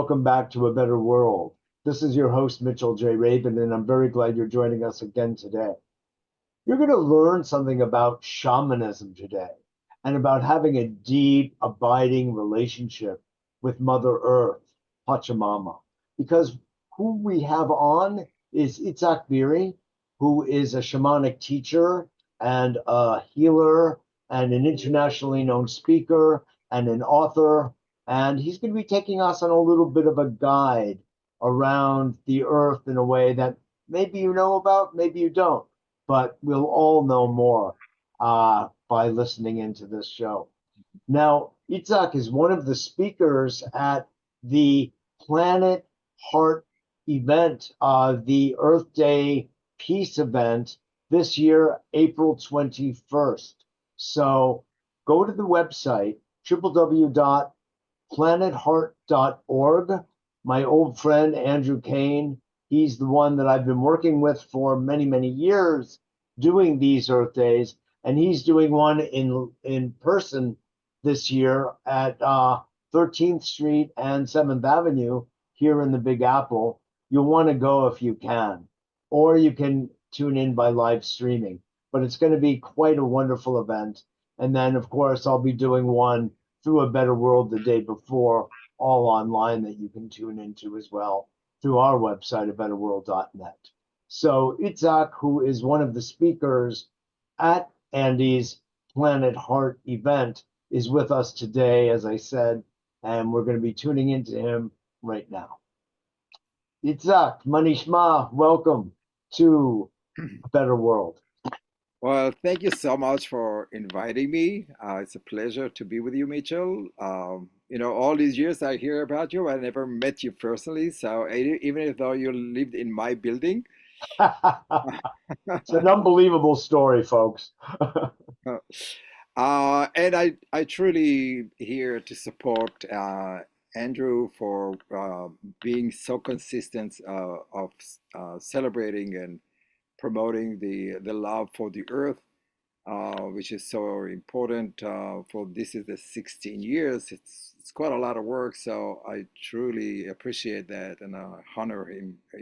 welcome back to A Better World. This is your host, Mitchell J. Rabin, and I'm very glad you're joining us again today. You're going to learn something about shamanism today and about having a deep, abiding relationship with Mother Earth, Pachamama. Because who we have on is Itzhak Beery, who is a shamanic teacher and a healer and an internationally known speaker and an author. And he's going to be taking us on a little bit of a guide around the earth in a way that maybe you know about, maybe you don't, but we'll all know more by listening into this show. Now, Itzhak is one of the speakers at the Planet Heart event, the Earth Day Peace event this year, April 21st. So go to the website, www.planetheart.org. My old friend, Andrew Kane, he's the one that I've been working with for many, many years doing these Earth Days. And he's doing one in person this year at 13th Street and 7th Avenue here in the Big Apple. You'll want to go if you can, or you can tune in by live streaming. But it's going to be quite a wonderful event. And then, of course, I'll be doing one through A Better World the day before, all online that you can tune into as well through our website, abetterworld.net. So Itzhak, who is one of the speakers at Andy's Planet Heart event, is with us today, as I said, and we're going to be tuning into him right now. Itzhak, Manishma, welcome to A Better World. Well, thank you so much for inviting me. It's a pleasure to be with you, Mitchell. All these years I hear about you, I never met you personally. So even though you lived in my building. It's an unbelievable story, folks. And I truly here to support Andrew for being so consistent of celebrating and promoting the love for the earth, which is so important. For this is the 16 years. It's quite a lot of work. So I truly appreciate that and honor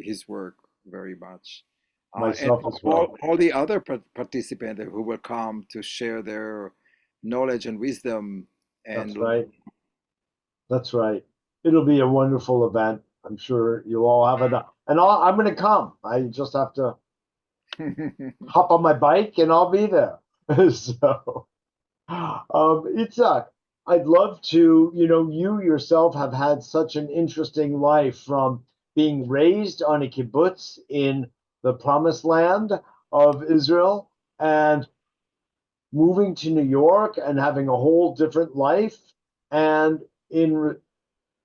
his work very much. And Myself as well. all the other participants who will come to share their knowledge and wisdom. That's And right. That's right. It'll be a wonderful event. I'm sure you'll all have it. And I'm going to come. I just have to hop on my bike and I'll be there. So, Itzhak, I'd love to, you yourself have had such an interesting life from being raised on a kibbutz in the promised land of Israel and moving to New York and having a whole different life. And in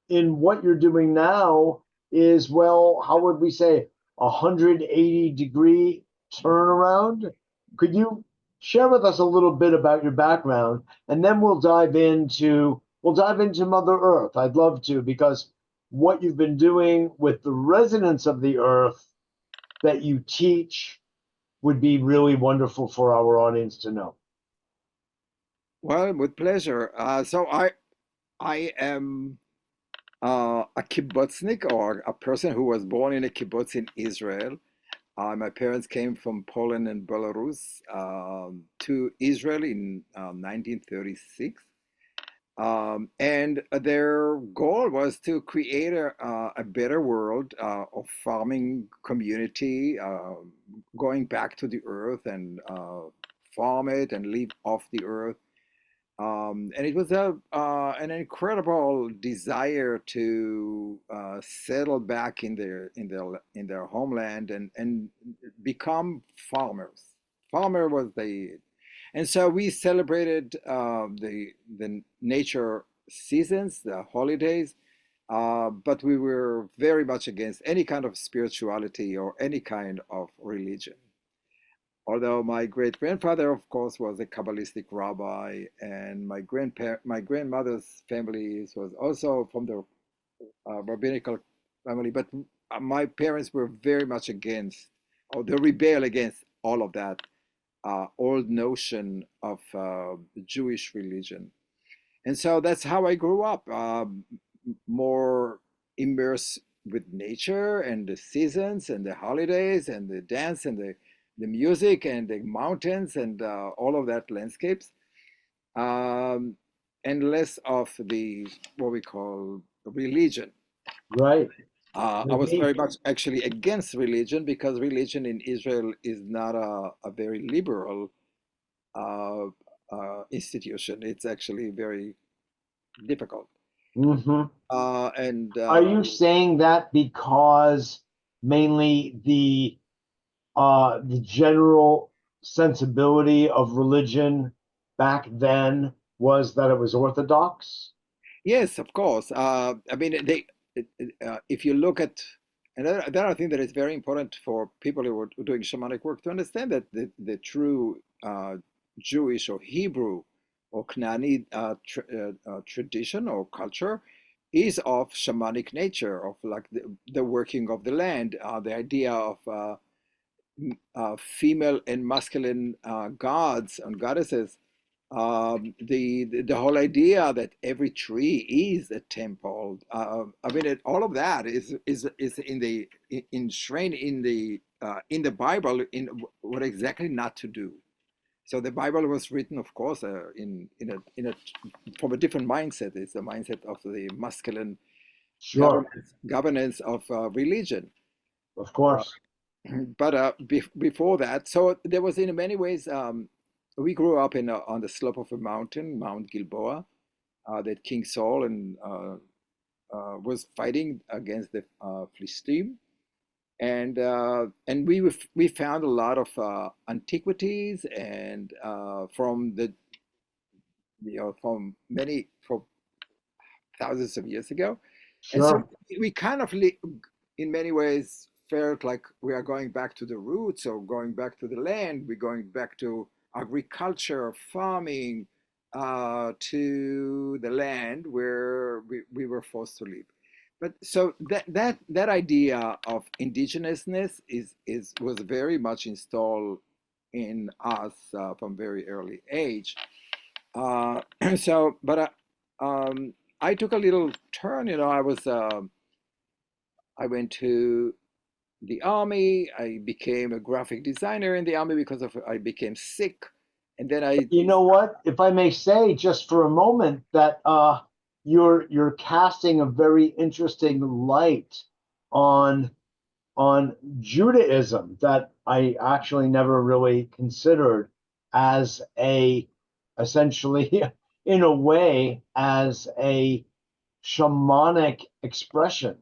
what you're doing now is, well, how would we say, 180-degree turnaround? Could you share with us a little bit about your background, and then we'll dive into Mother Earth. I'd love to, because what you've been doing with the residents of the earth that you teach would be really wonderful for our audience to know. well, with pleasure. So I am a kibbutznik, or a person who was born in a kibbutz in Israel. My parents came from Poland and Belarus to Israel in 1936. And their goal was to create a better world of farming community, going back to the earth and farm it and live off the earth. And it was an incredible desire to settle back in their homeland and become farmers. Farmer was and so we celebrated the nature seasons, the holidays, but we were very much against any kind of spirituality or any kind of religion. Although my great grandfather, of course, was a Kabbalistic rabbi, and my grandmother's family was also from the rabbinical family, but my parents were very much against, or they rebel against all of that old notion of Jewish religion. And so that's how I grew up, more immerse with nature and the seasons and the holidays and the dance and the music and the mountains and all of that landscapes, um, and less of the what we call religion. Right. I was Indeed. very much actually against religion because religion in Israel is not a very liberal uh, institution. It's actually very difficult. Hmm. And Are you saying that because mainly the general sensibility of religion back then was that it was Orthodox? Yes, of course. I mean, if you look at, and another thing that is very important for people who are doing shamanic work to understand that the true Jewish or Hebrew or Knani tradition or culture is of shamanic nature, of like the working of the land, the idea of female and masculine gods and goddesses, the whole idea that every tree is a temple. I mean, all of that is enshrined in the Bible in what exactly not to do. So the Bible was written, of course, in a from a different mindset. It's the mindset of the masculine Sure, governance of religion. of Uh, course. but before that, so there was in many ways. We grew up on the slope of a mountain, Mount Gilboa, that King Saul was fighting against the Philistine, and we found a lot of antiquities and from the from many from thousands of years ago, and so Sure. we kind of in many ways felt like we are going back to the roots or going back to the land. We're going back to agriculture, farming, to the land where we were forced to live. But so that idea of indigenousness is was very much installed in us from very early age. Uh, so, but I took a little turn. I went to the army. I became a graphic designer in the army because of I became sick, and then I You know what? If I may say, just for a moment, that you're casting a very interesting light on Judaism that I actually never really considered as a essentially in a way as a shamanic expression.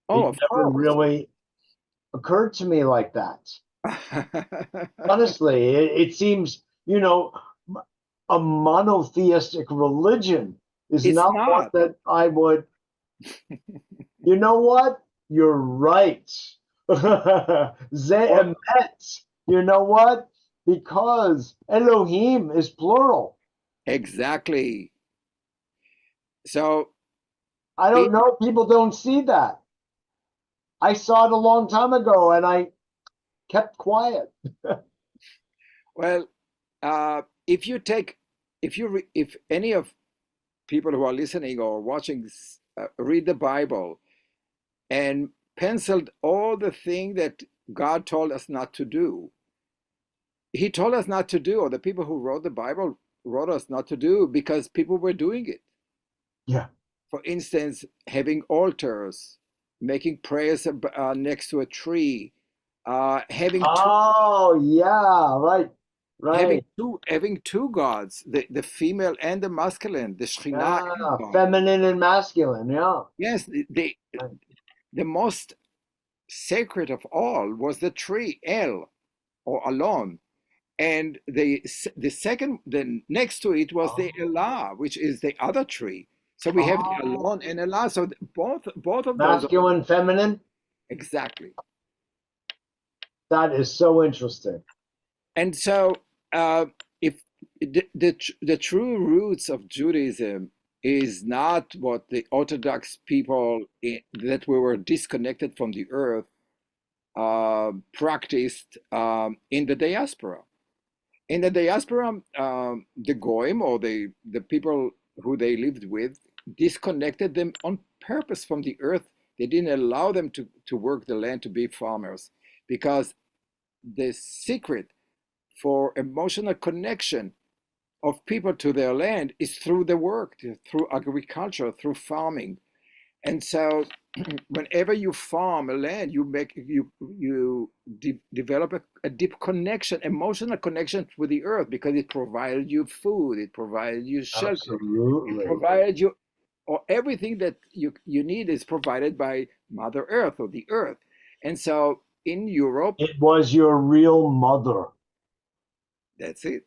oh, It of never course. really occurred to me like that. Honestly, it seems, a monotheistic religion is It's not one not that I would, you know what? You're right. well, Ze'emet. You know what? Because Elohim is plural. exactly. So I it don't know. People don't see that. I saw it a long time ago and I kept quiet. well, if you take if any of people who are listening or watching read the Bible and penciled all the thing that God told us not to do. He told us not to do, or the people who wrote the Bible wrote us not to do because people were doing it. Yeah. For instance, having altars, making prayers next to a tree, Oh, yeah. Right. Right. having two gods, the female and the masculine, the Shekhinah and Yeah. God. Feminine and masculine. Yeah. Yes, Right. the most sacred of all was the tree El or Alon, and the second the next to it was the Oh. Elah, which is the other tree. So we have the Oh. Alon and Elah. So both of those are Masculine, feminine. exactly. That is so interesting. And so if the true roots of Judaism is not what the Orthodox people that we were disconnected from the earth practiced in the diaspora. In the diaspora, the goyim or the people who they lived with disconnected them on purpose from the earth. They didn't allow them to work the land, to be farmers, because the secret for emotional connection of people to their land is through the work, through agriculture, through farming. And so whenever you farm a land, you develop a deep connection, emotional connection with the earth, because it provided you food, it provided you shelter, it Absolutely. provided you, or everything that you need is provided by Mother Earth, or the earth. And so in Europe, It was your real mother. that's it.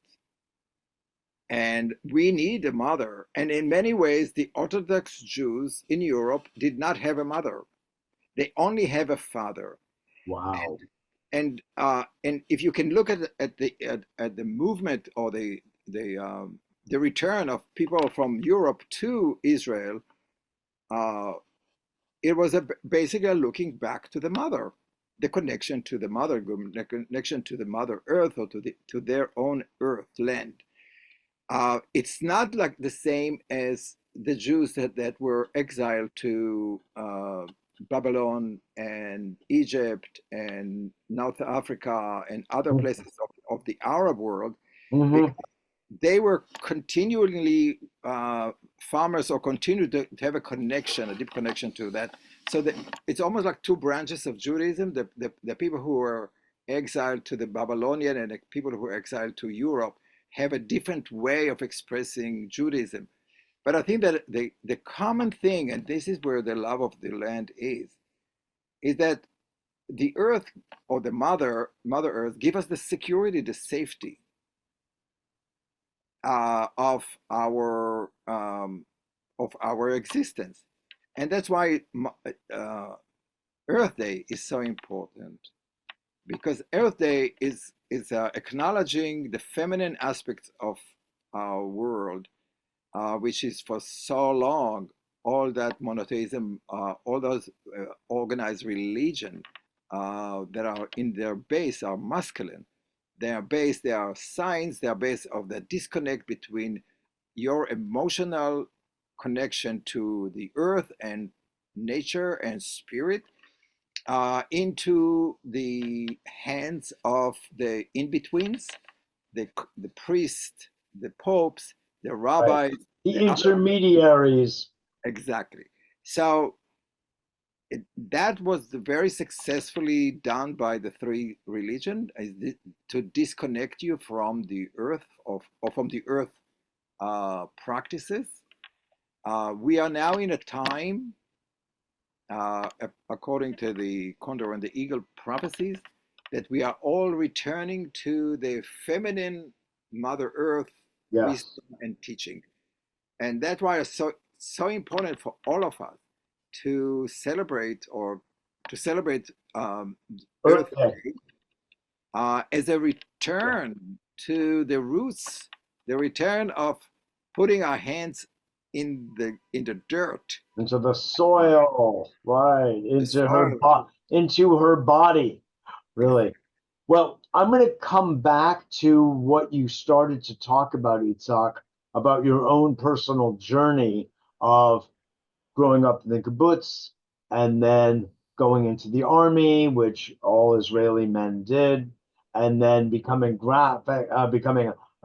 And we need a mother. And in many ways, the Orthodox Jews in Europe did not have a mother. They only have a father. Wow. And if you can look at the movement, or the return of people from Europe to Israel, uh, it was basically looking back to the mother, the connection to the mother, the connection to the Mother Earth, or to their own earth land. It's not like the same as the Jews that were exiled to Babylon and Egypt and North Africa and other places of the Arab world. Mm-hmm. They were continually farmers, or continued to have a connection, a deep connection to that. So that it's almost like two branches of Judaism: the people who were exiled to the Babylonian, and the people who were exiled to Europe have a different way of expressing Judaism. But I think that the common thing, and this is where the love of the land is that the earth, or the Mother Earth, give us the security, the safety of our existence. And that's why Earth Day is so important, because Earth Day is acknowledging the feminine aspects of our world, which is for so long all that monotheism, all those organized religion that are in their base are masculine. They are signs, they are based of the disconnect between your emotional connection to the earth and nature and spirit, into the hands of the in-betweens, the priests, the popes, the Right. rabbis, The the other. intermediaries. Exactly. So that was very successfully done by the three religions, to disconnect you from the earth, or from the earth practices. We are now in a time, according to the Condor and the Eagle prophecies, that we are all returning to the feminine Mother Earth Yes. wisdom and teaching. And that's why it's so important for all of us to celebrate, Earth Earth Day. Day, as a Yeah. return to the roots, the return of putting our hands in the dirt, Into the soil. Right. the soil. Into her body. Really. Well, I'm going to come back to what you started to talk about, Itzhak, about your own personal journey of growing up in the kibbutz and then going into the army, which all Israeli men did, and then becoming a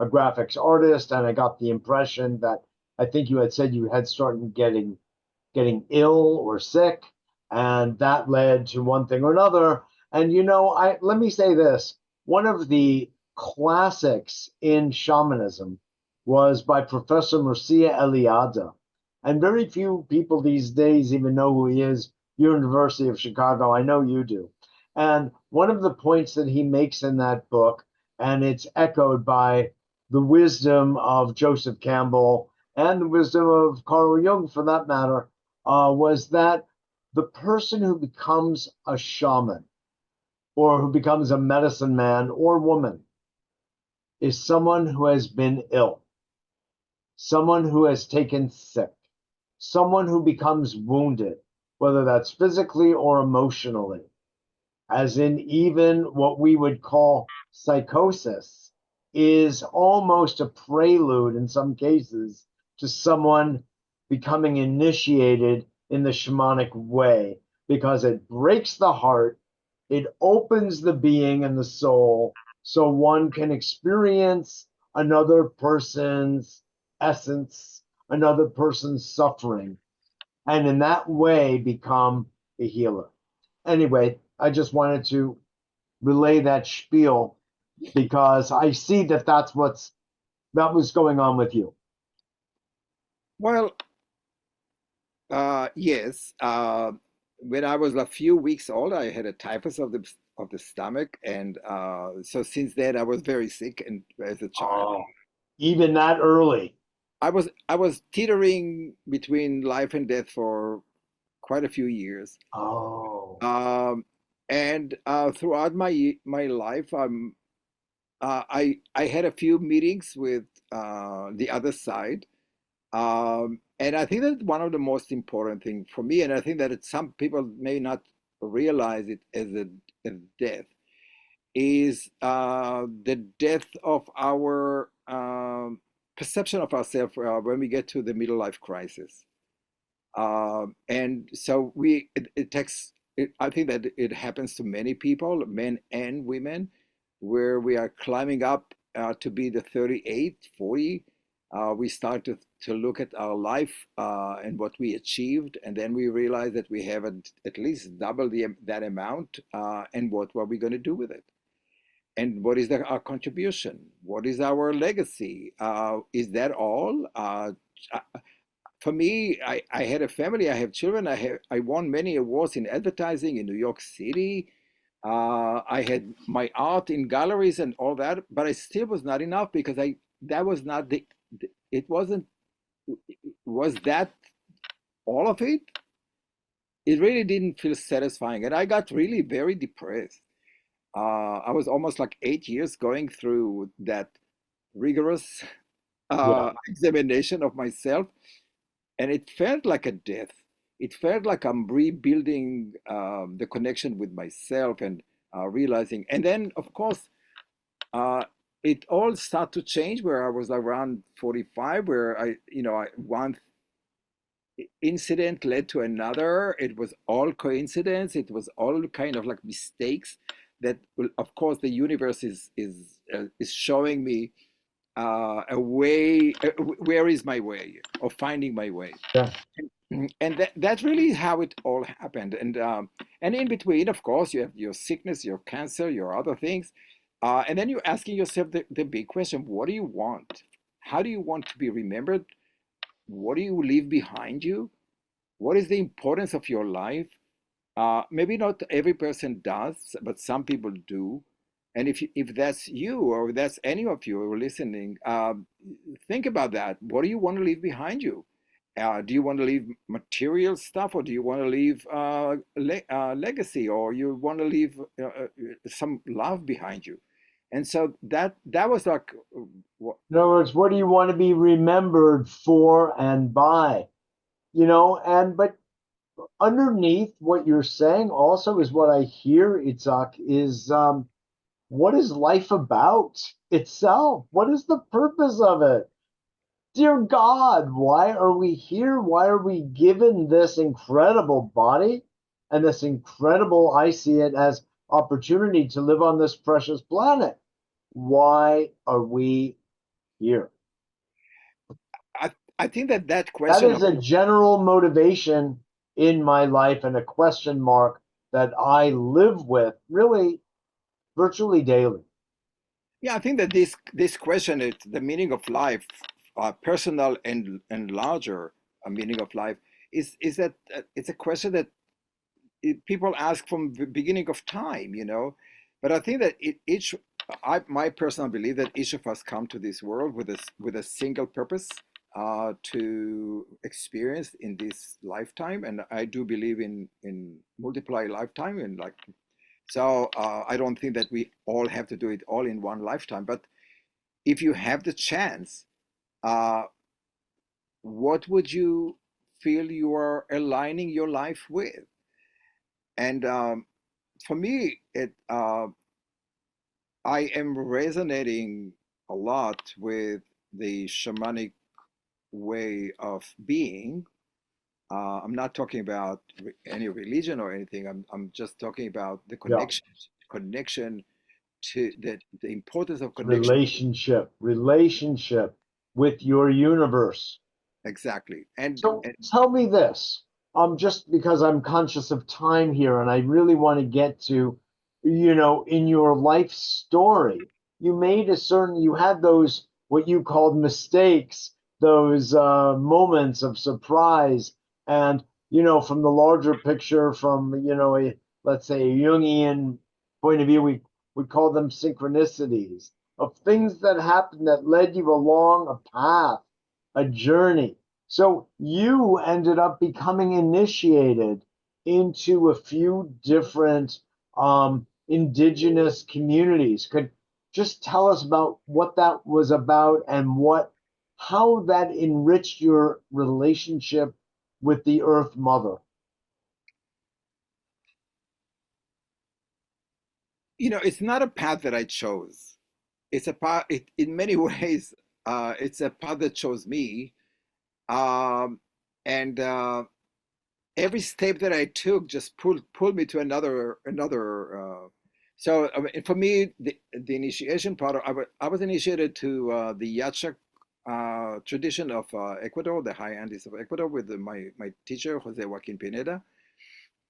graphics artist. And I got the impression that I think you had said you had started getting ill or sick, and that led to one thing or another. And I let me say this: one of the classics in shamanism was by Professor Mircea Eliade, and very few people these days even know who he is. University of Chicago, I know you do. And one of the points that he makes in that book, and it's echoed by the wisdom of Joseph Campbell and the wisdom of Carl Jung, for that matter, was that the person who becomes a shaman, or who becomes a medicine man or woman, is someone who has been ill, someone who has taken sick, someone who becomes wounded, whether that's physically or emotionally, as in even what we would call psychosis, is almost a prelude in some cases to someone becoming initiated in the shamanic way because it breaks the heart, it opens the being and the soul so one can experience another person's essence, another person's suffering, and in that way become a healer. Anyway, I just wanted to relay that spiel because I see that that was going on with you. Well, yes. When I was a few weeks old, I had a typhus of the stomach, and so since then I was very sick, and as a child, Oh, even that early. I was teetering between life and death for quite a few years. Oh, Um, and throughout my life, I had a few meetings with the other side. And I think that one of the most important thing for me, and I think that some people may not realize it as death, is the death of our perception of ourselves when we get to the middle life crisis. And so it takes, I think that it happens to many people, men and women, where we are climbing up to be the 38, 40. We start to look at our life and what we achieved, and then we realize that we have at least double that amount, and what were we going to do with it? And what is our contribution? What is our legacy? Is that all? For me, I had a family, I have children, I won many awards in advertising in New York City. I had my art in galleries and all that, but I still was not enough because I that was not it wasn't was that all of it? It really didn't feel satisfying, and I got really very depressed. I was almost like 8 years going through that rigorous yeah. examination of myself, and it felt like a death. It felt like I'm rebuilding the connection with myself and realizing. And then, of course, uh, it all started to change where I was around 45, where one incident led to another. It was all coincidence. It was all kind of like mistakes that, well, of course, the universe is showing me a way. Where is my way of finding my way? Yeah. And that's really how it all happened. And in between, of course, you have your sickness, your cancer, your other things, and then you're asking yourself the big question: what do you want? How do you want to be remembered? What do you leave behind you? What is the importance of your life? Maybe not every person does, but some people do. And if that's you or if that's any of you who are listening, think about that. What do you want to leave behind you? Do you want to leave material stuff, or do you want to leave legacy, or you want to leave some love behind you? And so that was like, what, In other words, what do you want to be remembered for and by? But underneath what you're saying also is what I hear, Itzhak, is what is life about itself? What is the purpose of it? Dear God, why are we here? Why are we given this incredible body and this incredible, I see it as opportunity to live on this precious planet? Why are we here? I I think that That question. is a general motivation in my life and a question mark that I live with really virtually daily. Yeah, I think that this question is the meaning of life, personal and larger meaning of life, is that it's a question that people ask from the beginning of time, you know. But I think that my personal belief that each of us come to this world with a single purpose to experience in this lifetime, and I do believe in multiply lifetime and like so. I don't think that we all have to do it all in one lifetime, but if you have the chance, uh, what would you feel you are aligning your life with? And for me, I am resonating a lot with the shamanic way of being. I'm not talking about any religion or anything. I'm just talking about the Yeah. connection to the importance of connection. Relationship with your universe. Exactly. So And tell me this, just because I'm conscious of time here and I really want to get to, in your life story, you had those, what you called mistakes, those moments of surprise. And, from the larger picture, from, let's say a Jungian point of view, we call them synchronicities of things that happened that led you along a path, a journey. So you ended up becoming initiated into a few different indigenous communities. Could just tell us about what that was about and how that enriched your relationship with the Earth Mother. it's not a path that I chose. It's a path. In many ways, it's a path that chose me. Um, and every step that I took just pulled me to another. So I mean, for me, the initiation part, I was initiated to the Yachak tradition of Ecuador, the high Andes of Ecuador, with my teacher Jose Joaquin Pineda,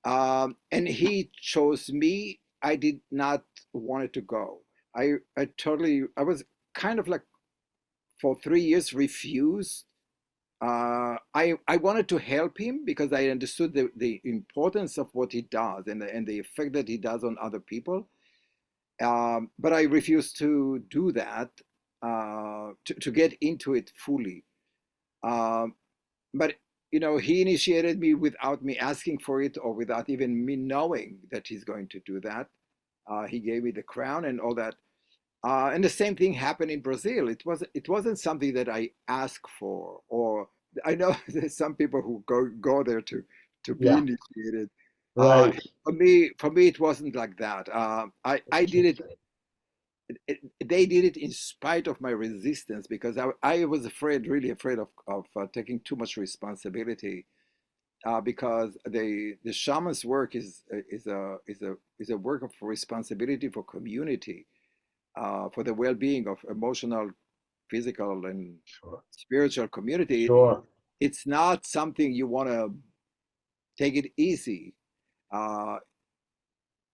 and he chose me. I did not want it to go. I was kind of like for 3 years refused. I wanted to help him because I understood the importance of what he does and the effect that he does on other people. But I refused to do that, to get into it fully. Um, but he initiated me without me asking for it or without even me knowing that he's going to do that. He gave me the crown and all that. And the same thing happened in Brazil. It wasn't something that I asked for, or I know there's some people who go there to be Yeah, initiated. Uh, right. for me, it wasn't like that. I did it, They did it in spite of my resistance because I was afraid, really afraid of taking too much responsibility. Because the shaman's work is a work of responsibility for community, for the well-being of emotional, physical, and Sure. spiritual community. Sure. It's not something you want to take it easy. Uh,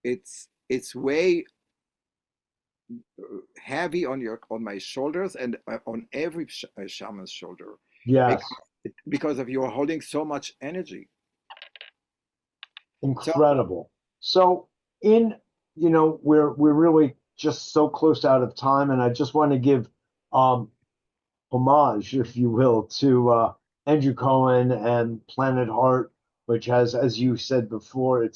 it's way heavy on my shoulders and on every shaman's shoulder because, Yes. because of you're holding so much energy. So Incredible. So in, we're really just so close out of time, and I just want to give um homage, if you will, to Andrew Cohen and Planet Heart, which has, as you said before,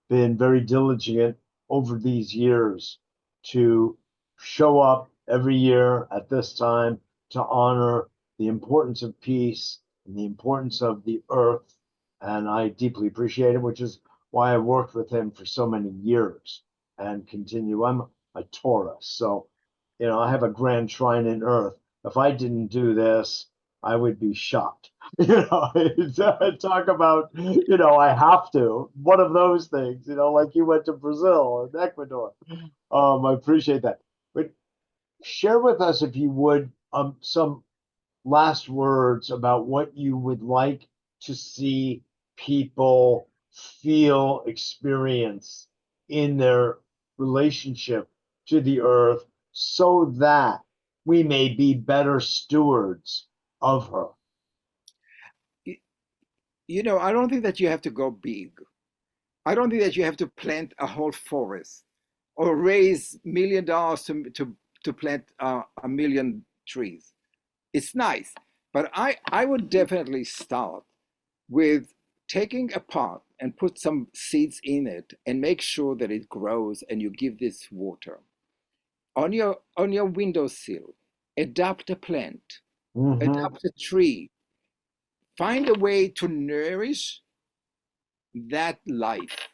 been very diligent over these years to show up every year at this time to honor the importance of peace and the importance of the earth. And I deeply appreciate it, which is why I worked with him for so many years and continue. I'm a Taurus, so I have a grand shrine in earth. If I didn't do this, I would be shocked. Talk about, I have to. One of those things, like you went to Brazil and Ecuador. I appreciate that. But share with us, if you would, some last words about what you would like to see people feel, experience in their relationship to the earth so that we may be better stewards of her. I don't think that you have to go big. I don't think that you have to plant a whole forest or raise $1 million to plant a million trees. It's nice, but I would definitely start with taking a pot and put some seeds in it and make sure that it grows and you give this water on your windowsill. Adopt a plant, Hmm. adopt a tree, find a way to nourish that life.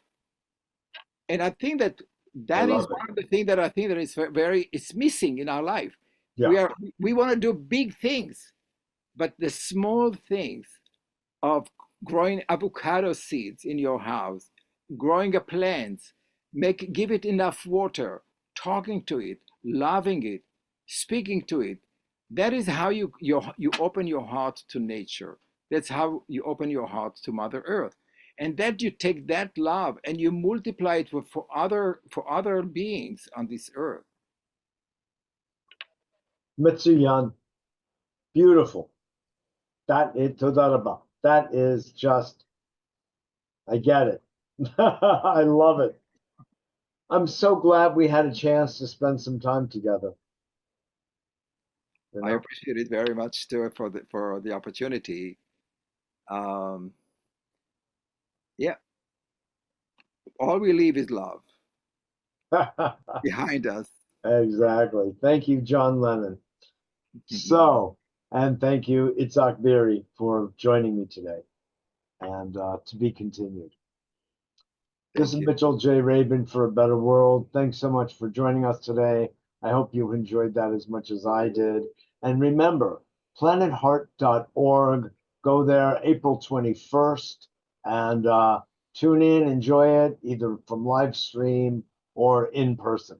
And I think that I that is love it. one of the things that I think that is very it's missing in our life. Yeah. We want to do big things, but the small things of growing avocado seeds in your house, growing a plant, give it enough water, talking to it, loving it, speaking to it. That is how you open your heart to nature. That's how you open your heart to Mother Earth. And that you take that love and you multiply it for other beings on this earth. Mitsuyan, beautiful. That is just, I get it. I love it. I'm so glad we had a chance to spend some time together. I appreciate it very much too for the opportunity. Yeah, all we leave is love behind us. Exactly. Thank you, John Lennon. So, and thank you, Itzhak Beery, for joining me today. And to be continued. This is Mitchell J. Rabin for A Better World. Thanks so much for joining us today. I hope you enjoyed that as much as I did. And remember, planetheart.org. Go there April 21st and tune in, enjoy it, either from live stream or in person.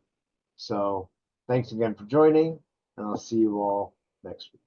So thanks again for joining, and I'll see you all next week.